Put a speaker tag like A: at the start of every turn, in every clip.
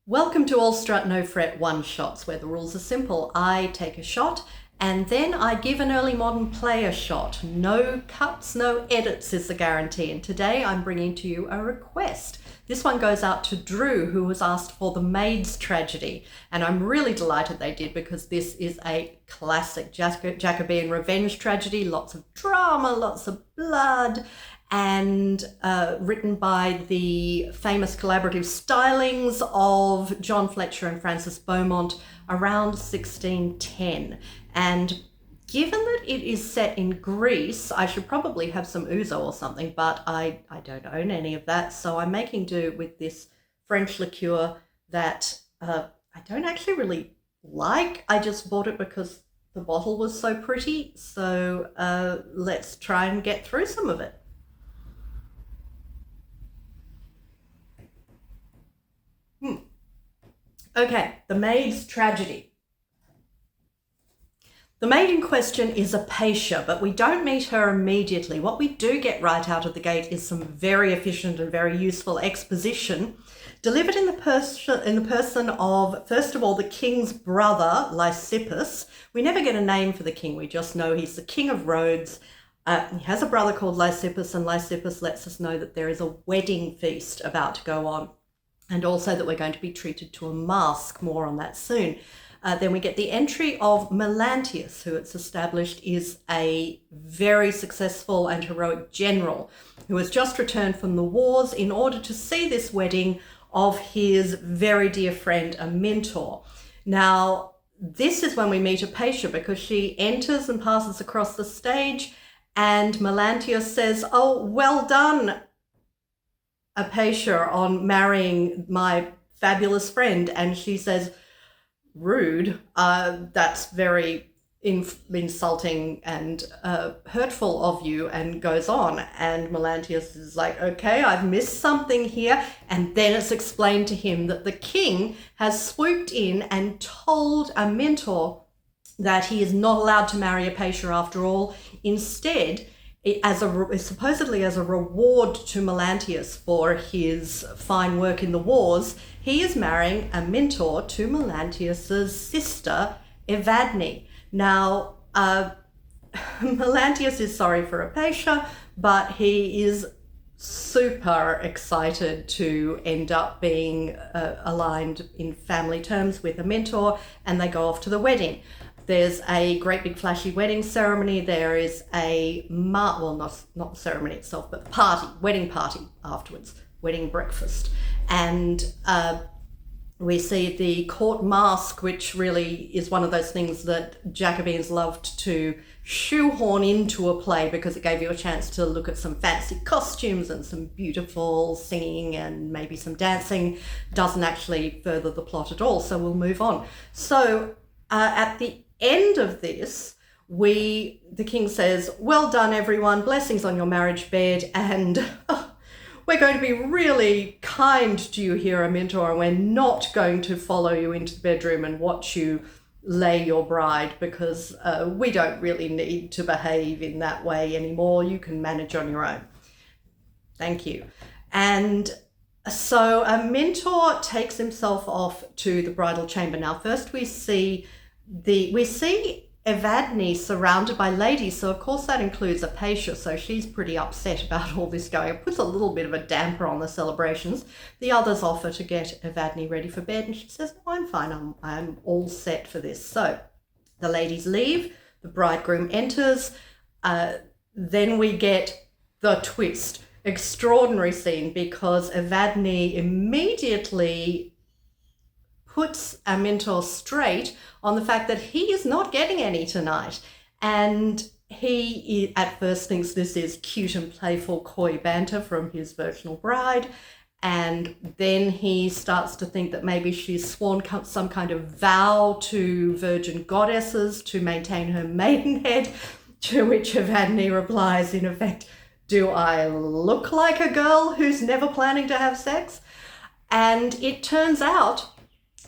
A: Welcome to All Strut No Fret One Shots, where the rules are simple. I take a shot and then I give an early modern play a shot. No cuts, no edits is the guarantee. And today I'm bringing to you a request. This one goes out to Drew, who was asked for the Maid's tragedy. And I'm really delighted they did, because this is a classic Jacobean revenge tragedy. Lots of drama, lots of blood, and written by the famous collaborative stylings of John Fletcher and Francis Beaumont around 1610. And given that it is set in Greece, I should probably have some ouzo or something, but I don't own any of that, so I'm making do with this French liqueur that I don't actually really like. I just bought it because the bottle was so pretty, so let's try and get through some of it. Okay, the Maid's tragedy. The maid in question is Apatia, but we don't meet her immediately. What we do get right out of the gate is some very efficient and very useful exposition, delivered in the person of, first of all, the king's brother, Lysippus. We never get a name for the king, we just know he's the king of Rhodes. He has a brother called Lysippus, and Lysippus lets us know that there is a wedding feast about to go on, and also that we're going to be treated to a masque. More on that soon. Then we get the entry of Melanthius, who it's established is a very successful and heroic general who has just returned from the wars in order to see this wedding of his very dear friend, a mentor. Now, this is when we meet Apatia, because she enters and passes across the stage, and Melanthius says, "Oh, well done, Apatia, on marrying my fabulous friend." And she says, "Rude, that's very insulting and hurtful of you," and goes on. And Melanthius is like, "Okay, I've missed something here." And then it's explained to him that the king has swooped in and told a mentor that he is not allowed to marry Apatia after all. Instead, supposedly as a reward to Melanthius for his fine work in the wars, he is marrying a mentor to Melanthius's sister, Evadne. Now, Melanthius is sorry for Apatia, but he is super excited to end up being aligned in family terms with a mentor, and they go off to the wedding. There's a great big flashy wedding ceremony. There is a, not the ceremony itself, but the wedding party afterwards, wedding breakfast. And we see the court masque, which really is one of those things that Jacobeans loved to shoehorn into a play, because it gave you a chance to look at some fancy costumes and some beautiful singing and maybe some dancing. Doesn't actually further the plot at all, so we'll move on. So at the end of this, the king says, "Well done, everyone, blessings on your marriage bed, and we're going to be really kind to you here, a mentor, and we're not going to follow you into the bedroom and watch you lay your bride, because we don't really need to behave in that way anymore. You can manage on your own. Thank you." And so a mentor takes himself off to the bridal chamber. Now, first we see Evadne surrounded by ladies, so of course that includes Apatia, so she's pretty upset about all this going. It puts a little bit of a damper on the celebrations. The others offer to get Evadne ready for bed, and she says, "No, I'm fine, I'm all set for this." So the ladies leave, the bridegroom enters, then we get the twist. Extraordinary scene, because Evadne immediately puts our mentor straight on the fact that he is not getting any tonight. And he at first thinks this is cute and playful coy banter from his virginal bride. And then he starts to think that maybe she's sworn some kind of vow to virgin goddesses to maintain her maidenhead, to which Evadne replies, in effect, "Do I look like a girl who's never planning to have sex?" And it turns out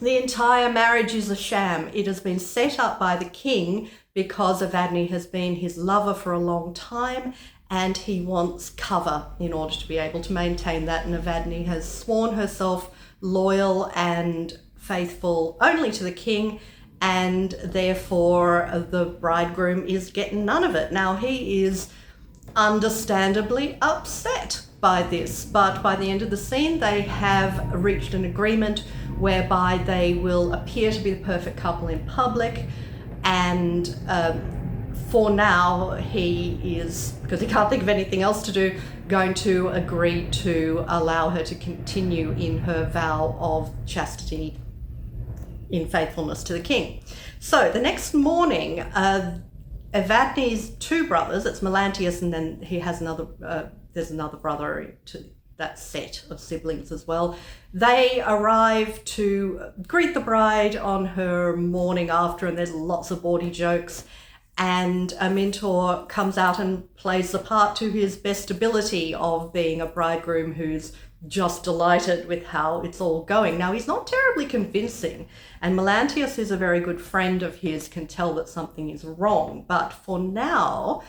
A: the entire marriage is a sham. It has been set up by the king because Evadne has been his lover for a long time, and he wants cover in order to be able to maintain that. And Evadne has sworn herself loyal and faithful only to the king, and therefore the bridegroom is getting none of it. Now, he is understandably upset by this, but by the end of the scene they have reached an agreement whereby they will appear to be the perfect couple in public, and for now he is, because he can't think of anything else to do, going to agree to allow her to continue in her vow of chastity in faithfulness to the king. So the next morning, Evadne's two brothers, it's Melanthius, and then he has there's another brother to that set of siblings as well. They arrive to greet the bride on her morning after, and there's lots of bawdy jokes. And Amintor comes out and plays the part to his best ability of being a bridegroom who's just delighted with how it's all going. Now, he's not terribly convincing, and Melanthius, who's a very good friend of his, can tell that something is wrong. But for now,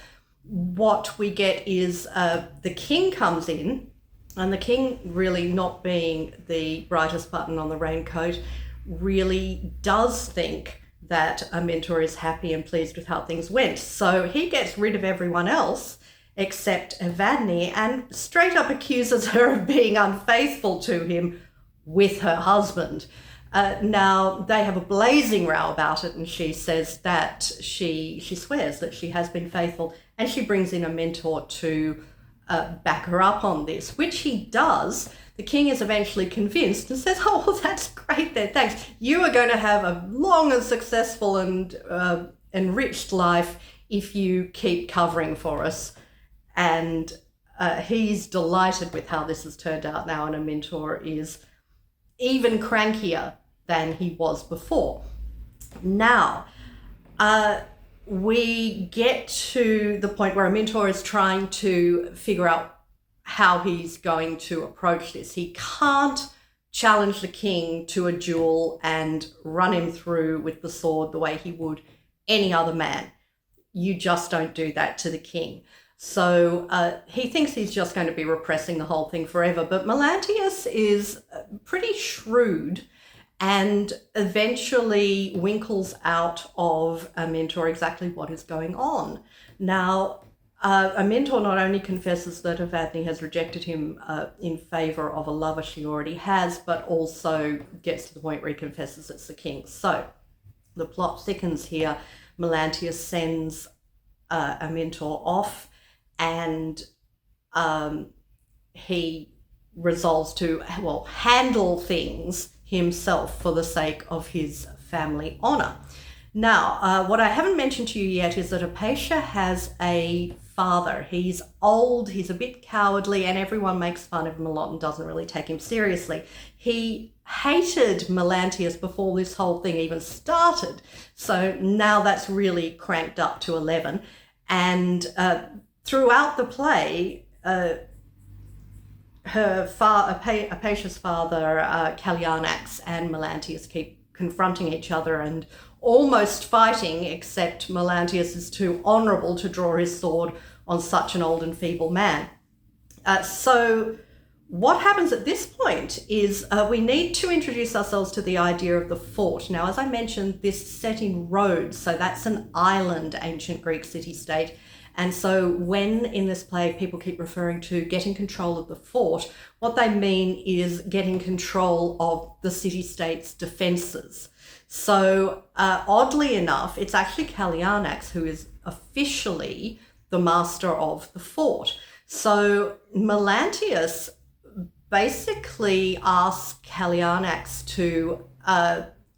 A: what we get is the king comes in, and the king, really not being the brightest button on the raincoat, really does think that Amintor is happy and pleased with how things went. So he gets rid of everyone else except Evadne, and straight up accuses her of being unfaithful to him with her husband. Now, they have a blazing row about it, and she says that she swears that she has been faithful, and she brings in a mentor to back her up on this, which he does. The king is eventually convinced and says, oh, well, that's great then, thanks. You are going to have a long and successful and enriched life if you keep covering for us. And he's delighted with how this has turned out now, and Amintor is even crankier than he was before. Now, we get to the point where Amintor is trying to figure out how he's going to approach this. He can't challenge the king to a duel and run him through with the sword the way he would any other man. You just don't do that to the king. So he thinks he's just going to be repressing the whole thing forever. But Melanthius is pretty shrewd and eventually winkles out of Amintor exactly what is going on. Now, Amintor not only confesses that Evadne has rejected him in favour of a lover she already has, but also gets to the point where he confesses it's the king. So the plot thickens here. Melanthius sends Amintor off, and he resolves to, handle things himself for the sake of his family honour. Now, what I haven't mentioned to you yet is that Apatia has a father. He's old, he's a bit cowardly, and everyone makes fun of him a lot and doesn't really take him seriously. He hated Melanthius before this whole thing even started, so now that's really cranked up to 11. And throughout the play, Apatia's father, Kallianax, and Melanthius keep confronting each other and almost fighting, except Melanthius is too honourable to draw his sword on such an old and feeble man. So what happens at this point is we need to introduce ourselves to the idea of the fort. Now, as I mentioned, this is set in Rhodes, so that's an island ancient Greek city-state. And so when in this play people keep referring to getting control of the fort, what they mean is getting control of the city-state's defences. So oddly enough, it's actually Kallianax who is officially the master of the fort. So Melanthius basically asks Kallianax to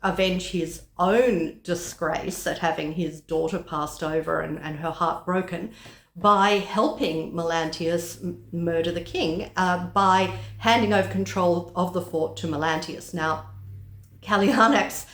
A: avenge his own disgrace at having his daughter passed over and her heart broken by helping Melanthius murder the king by handing over control of the fort to Melanthius. Now, Kallianax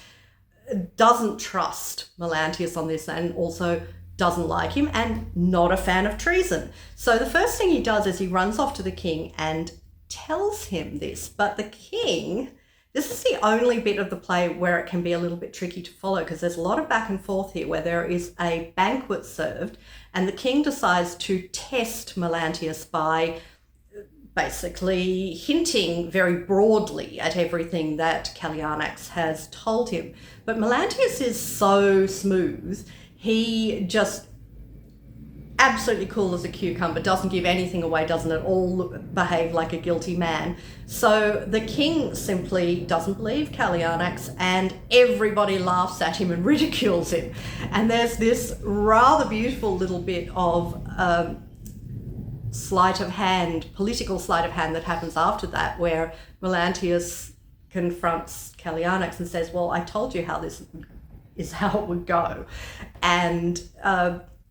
A: doesn't trust Melanthius on this and also doesn't like him and not a fan of treason. So the first thing he does is he runs off to the king and tells him this. But the king, this is the only bit of the play where it can be a little bit tricky to follow, because there's a lot of back and forth here where there is a banquet served and the king decides to test Melanthius by basically hinting very broadly at everything that Kallianax has told him. But Melanthius is so smooth. He just absolutely cool as a cucumber, doesn't give anything away, doesn't at all behave like a guilty man. So the king simply doesn't believe Kallianax, and everybody laughs at him and ridicules him. And there's this rather beautiful little bit of sleight of hand, political sleight of hand that happens after that, where Melanthius confronts Kallianax and says, well, I told you how this is how it would go. And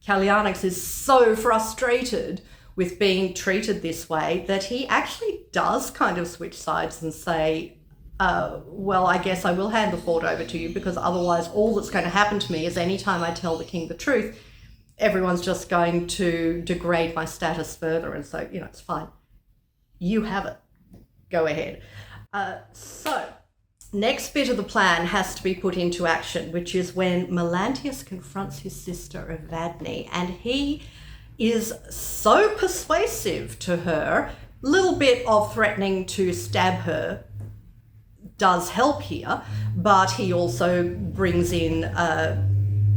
A: Kallianax is so frustrated with being treated this way that he actually does kind of switch sides and say, well, I guess I will hand the fort over to you, because otherwise all that's going to happen to me is anytime I tell the king the truth, everyone's just going to degrade my status further. And so, it's fine. You have it. Go ahead. So next bit of the plan has to be put into action, which is when Melanthius confronts his sister Evadne, and he is so persuasive to her. Little bit of threatening to stab her does help here, but he also brings in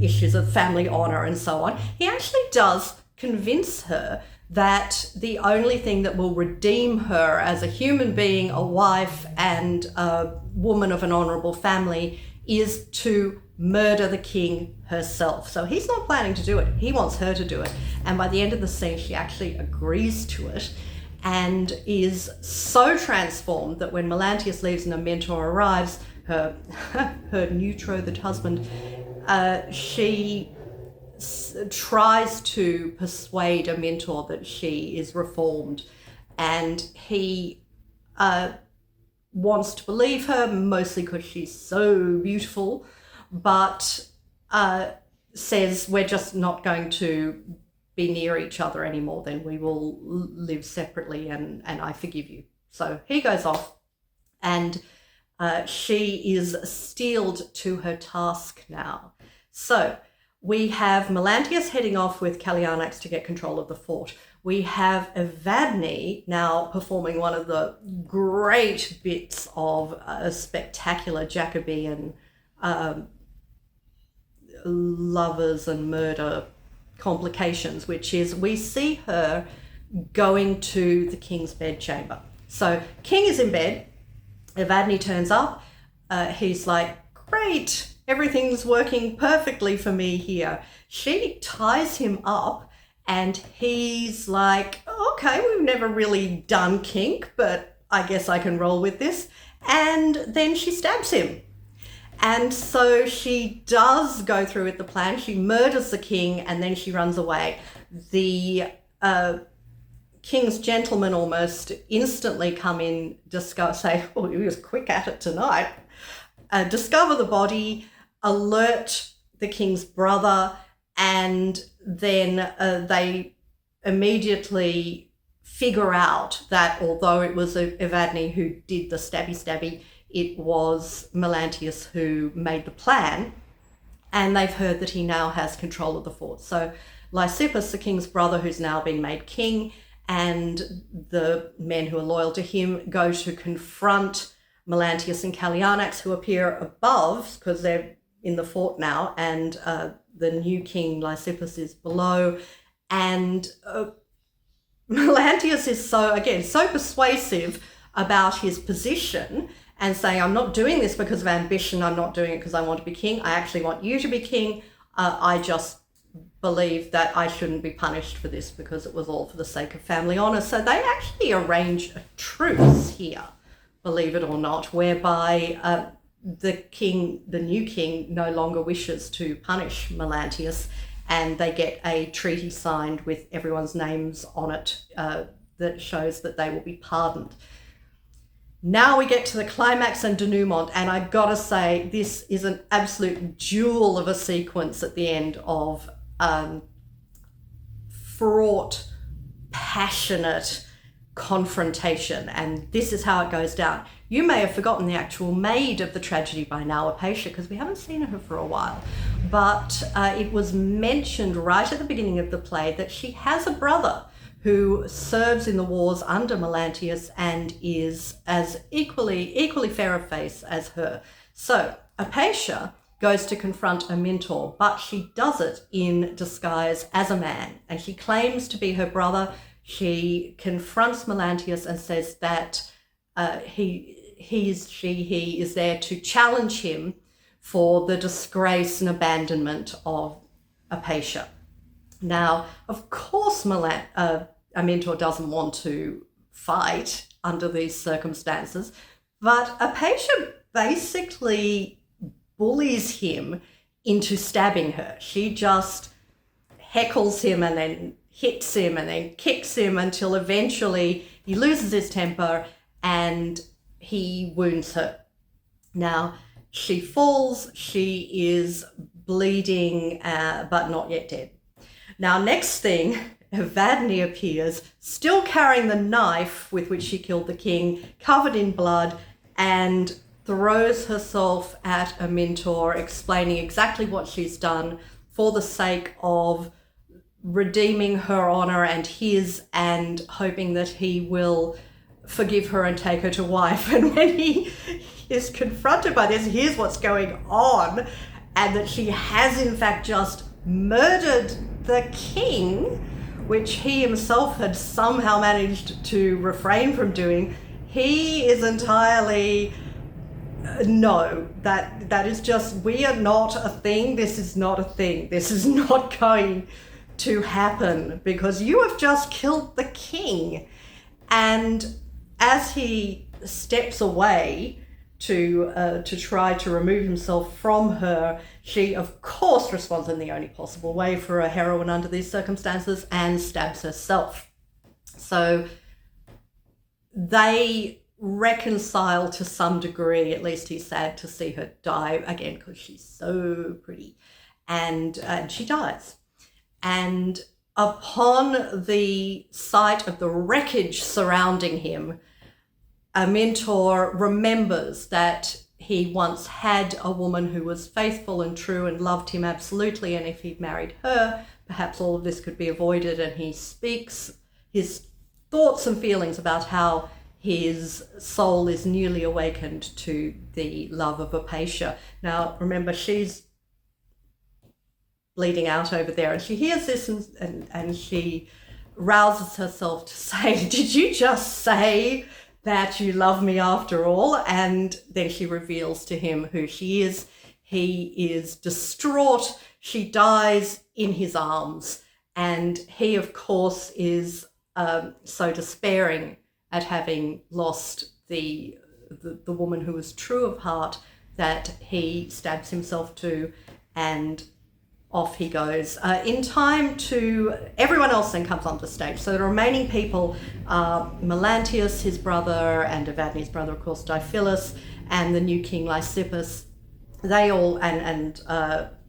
A: issues of family honor and so on. He actually does convince her that the only thing that will redeem her as a human being, a wife, and a woman of an honorable family is to murder the king herself. So he's not planning to do it. He wants her to do it. And by the end of the scene, she actually agrees to it and is so transformed that when Melanthius leaves and a mentor arrives, her betrothed husband, she tries to persuade a mentor that she is reformed, and he wants to believe her, mostly because she's so beautiful, but says, we're just not going to be near each other anymore, then we will live separately, and I forgive you. So he goes off, and she is steeled to her task now. So we have Melanthius heading off with Kallianax to get control of the fort. We have Evadne now performing one of the great bits of a spectacular Jacobean lovers and murder complications, which is we see her going to the king's bedchamber. So king is in bed, Evadne turns up, he's like, great, everything's working perfectly for me here. She ties him up and he's like, okay, we've never really done kink, but I guess I can roll with this. And then she stabs him. And so she does go through with the plan. She murders the king and then she runs away. The king's gentlemen almost instantly come in, say, oh, he was quick at it tonight. Discover the body, alert the king's brother, and then they immediately figure out that although it was Evadne who did the stabby, it was Melanthius who made the plan, and they've heard that he now has control of the fort. So Lysippus, the king's brother, who's now been made king, and the men who are loyal to him go to confront Melanthius and Kallianax, who appear above because they're in the fort now, and the new king Lysippus is below. And Melanthius is so persuasive about his position and saying, I'm not doing this because of ambition, I'm not doing it because I want to be king, I actually want you to be king. I just believe that I shouldn't be punished for this because it was all for the sake of family honor. So they actually arrange a truce here, believe it or not, whereby the new king no longer wishes to punish Melanthius, and they get a treaty signed with everyone's names on it that shows that they will be pardoned. Now we get to the climax and denouement, and I gotta say, this is an absolute jewel of a sequence at the end of fraught, passionate confrontation, and this is how it goes down. You may have forgotten the actual maid of the tragedy by now, Apatia, because we haven't seen her for a while, but it was mentioned right at the beginning of the play that she has a brother who serves in the wars under Melanthius and is as equally fair of face as her. So Apatia goes to confront Amintor, but she does it in disguise as a man, and she claims to be her brother. She confronts Melanthius and says that he is there to challenge him for the disgrace and abandonment of Apatia. Now, of course, Amintor doesn't want to fight under these circumstances, but Apatia basically bullies him into stabbing her. She just heckles him and then hits him and then kicks him until eventually he loses his temper and he wounds her. Now, she falls, she is bleeding, but not yet dead. Now, next thing, Evadne appears, still carrying the knife with which she killed the king, covered in blood, and throws herself at Amintor, explaining exactly what she's done for the sake of redeeming her honor and his, and hoping that he will forgive her and take her to wife. And when he is confronted by this, here's what's going on, and that she has in fact just murdered the king, which he himself had somehow managed to refrain from doing. He is entirely, no, that is just, we are not a thing. This is not a thing. This is not going to happen because you have just killed the king. And as he steps away to try to remove himself from her, she of course responds in the only possible way for a heroine under these circumstances and stabs herself. So they reconcile to some degree. At least he's sad to see her die again because she's so pretty, and she dies. And upon the sight of the wreckage surrounding him, Amintor remembers that he once had a woman who was faithful and true and loved him absolutely, and if he'd married her, perhaps all of this could be avoided. And he speaks his thoughts and feelings about how his soul is newly awakened to the love of Apatia. Now, remember, she's bleeding out over there, and she hears this and she rouses herself to say, "Did you just say that you love me after all?" And then she reveals to him who she is. He is distraught. She dies in his arms, and he, of course, is so despairing at having lost the woman who was true of heart that he stabs himself too, and off he goes. In time to everyone else then comes onto the stage. So the remaining people are Melanthius, his brother, and Evadne's brother, of course, Diphilus, and the new king Lysippus. They all, and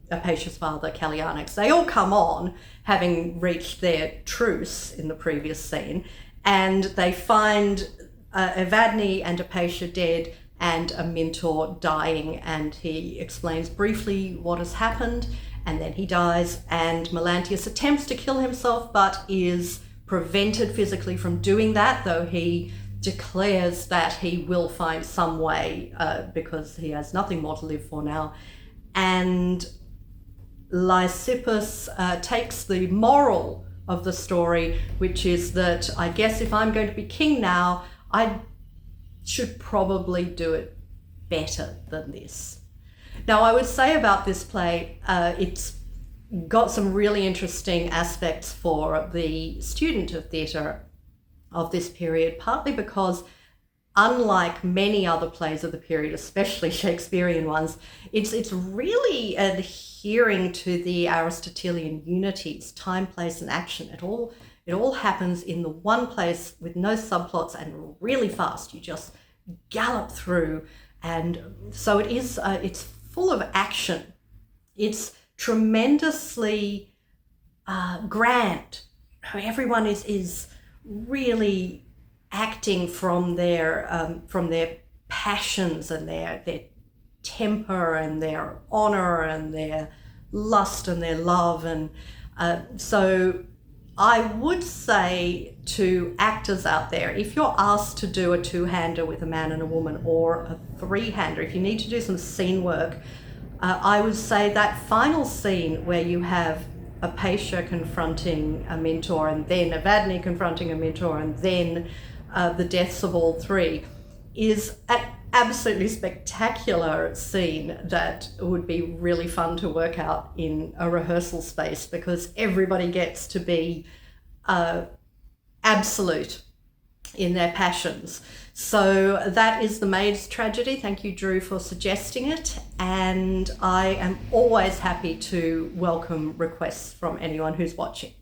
A: Apatia's father, Callianax, they all come on, having reached their truce in the previous scene, and they find Evadne and Apatia dead and Amintor dying, and he explains briefly what has happened, and then he dies, and Melanthius attempts to kill himself but is prevented physically from doing that, though he declares that he will find some way because he has nothing more to live for now. And Lysippus takes the moral of the story, which is that I guess if I'm going to be king now, I should probably do it better than this. Now, I would say about this play, it's got some really interesting aspects for the student of theatre of this period, partly because unlike many other plays of the period, especially Shakespearean ones, it's really adhering to the Aristotelian unities, time, place, and action. It all happens in the one place with no subplots and really fast. You just gallop through, and so it is. It's full of action. It's tremendously grand. Everyone is really acting from their passions and their temper and their honor and their lust and their love, and so I would say to actors out there, if you're asked to do a two-hander with a man and a woman, or a three-hander, if you need to do some scene work, I would say that final scene where you have Apatia confronting a mentor, and then Evadne confronting a mentor, and then the deaths of all three, is an absolutely spectacular scene that would be really fun to work out in a rehearsal space, because everybody gets to be absolute in their passions. So that is the Maid's tragedy. Thank you, Drew, for suggesting it. And I am always happy to welcome requests from anyone who's watching.